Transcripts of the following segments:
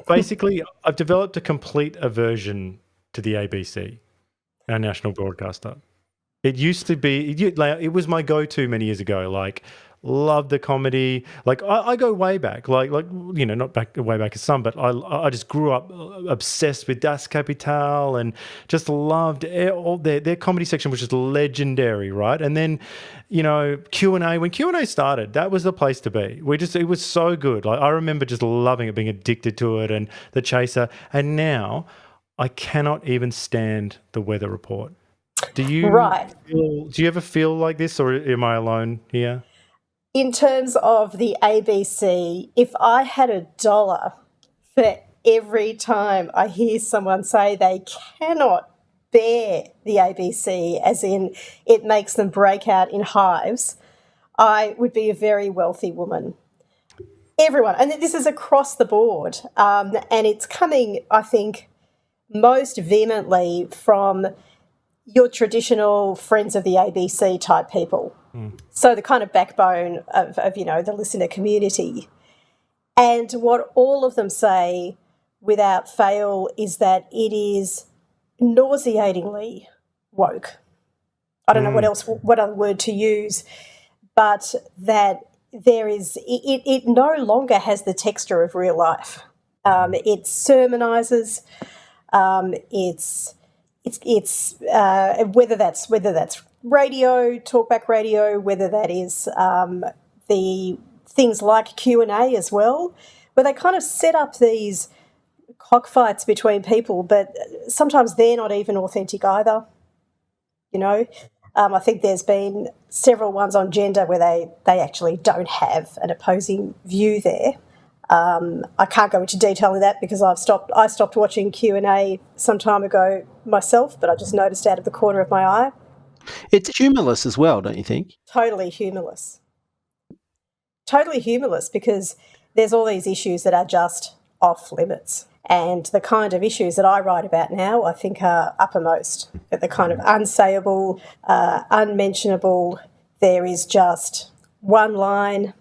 basically, I've developed a complete aversion to the ABC, our national broadcaster. It used to be, it was my go-to many years ago. Like, loved the comedy. Like, I go way back. Like not way back as some, but I just grew up obsessed with Das Kapital and just loved all their comedy section, which is legendary, right? And then, Q&A. When Q&A started, that was the place to be. It was so good. Like, I remember just loving it, being addicted to it, and The Chaser. And now, I cannot even stand the weather report. Do you ever feel like this, or am I alone here? In terms of the ABC, if I had $1 for every time I hear someone say they cannot bear the ABC, as in it makes them break out in hives, I would be a very wealthy woman. Everyone, and this is across the board, and it's coming, I think, most vehemently from your traditional friends of the ABC type people. So the kind of backbone of the listener community. And what all of them say without fail is that it is nauseatingly woke. I don't know what other word to use, but that there is, it no longer has the texture of real life. It sermonizes, it's whether that's radio, talkback radio, whether that is the things like Q&A as well, where they kind of set up these cockfights between people, but sometimes they're not even authentic either. I think there's been several ones on gender where they actually don't have an opposing view there. I can't go into detail in that because I stopped watching Q&A some time ago myself, but I just noticed out of the corner of my eye. It's humorless as well, don't you think? Totally humorless. Totally humorless, because there's all these issues that are just off limits. And the kind of issues that I write about now, I think, are uppermost. The kind of unsayable, unmentionable. There is just one line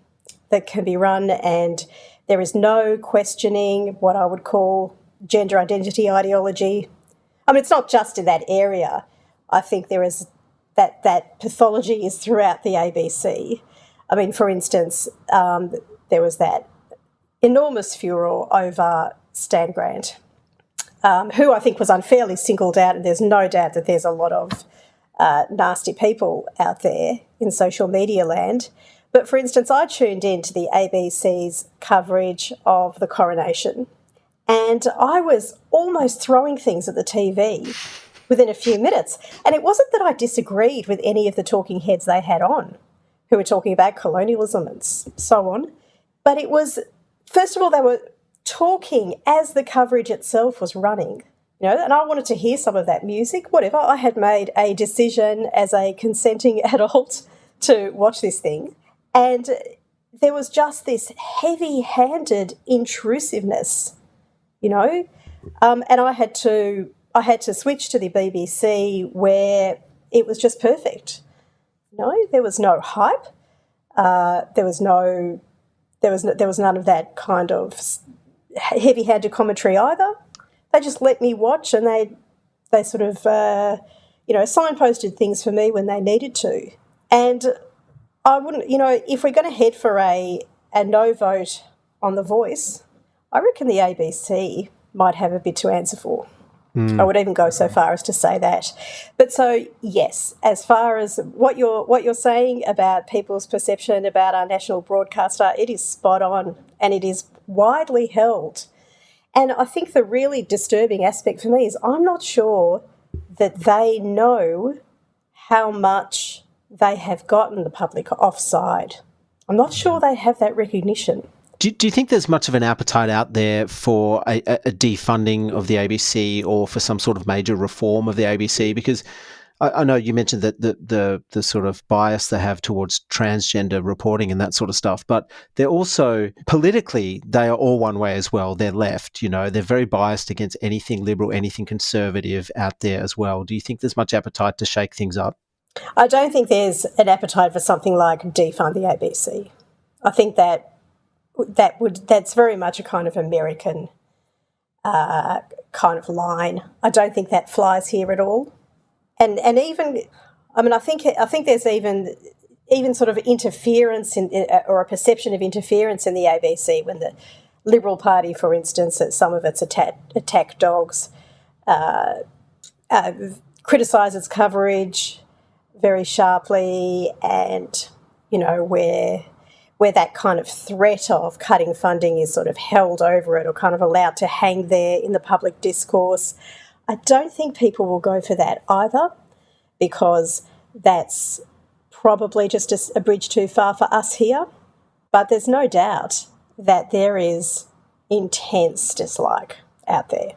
that can be run, and there is no questioning what I would call gender identity ideology. I mean, it's not just in that area. I think there is that pathology is throughout the ABC. I mean, for instance, there was that enormous furor over Stan Grant, who I think was unfairly singled out, and there's no doubt that there's a lot of nasty people out there in social media land. But, for instance, I tuned into the ABC's coverage of the coronation, and I was almost throwing things at the TV within a few minutes. And it wasn't that I disagreed with any of the talking heads they had on, who were talking about colonialism and so on. But it was, first of all, they were talking as the coverage itself was running, and I wanted to hear some of that music, whatever. I had made a decision as a consenting adult to watch this thing. And there was just this heavy-handed intrusiveness, and I had to switch to the BBC, where it was just perfect. There was no hype. There was none of that kind of heavy-handed commentary either. They just let me watch, and they sort of signposted things for me when they needed to. And I wouldn't, if we're going to head for a no vote on The Voice, I reckon the ABC might have a bit to answer for. I would even go so far as to say that. But so, yes, as far as what you're saying about people's perception about our national broadcaster, it is spot on, and it is widely held. And I think the really disturbing aspect for me is I'm not sure that they know how much they have gotten the public offside. I'm not sure they have that recognition. Do you think there's much of an appetite out there for a defunding of the ABC, or for some sort of major reform of the ABC? Because I know you mentioned that the sort of bias they have towards transgender reporting and that sort of stuff, but they're also, politically, they are all one way as well. They're left, they're very biased against anything liberal, anything conservative out there as well. Do you think there's much appetite to shake things up? I don't think there's an appetite for something like defund the ABC. I think that's very much a kind of American kind of line. I don't think that flies here at all. And even, I mean, I think there's even sort of interference or a perception of interference in the ABC when the Liberal Party, for instance, at some of its attack dogs, criticise its coverage very sharply, and where that kind of threat of cutting funding is sort of held over it or kind of allowed to hang there in the public discourse. I don't think people will go for that either, because that's probably just a bridge too far for us here. But there's no doubt that there is intense dislike out there.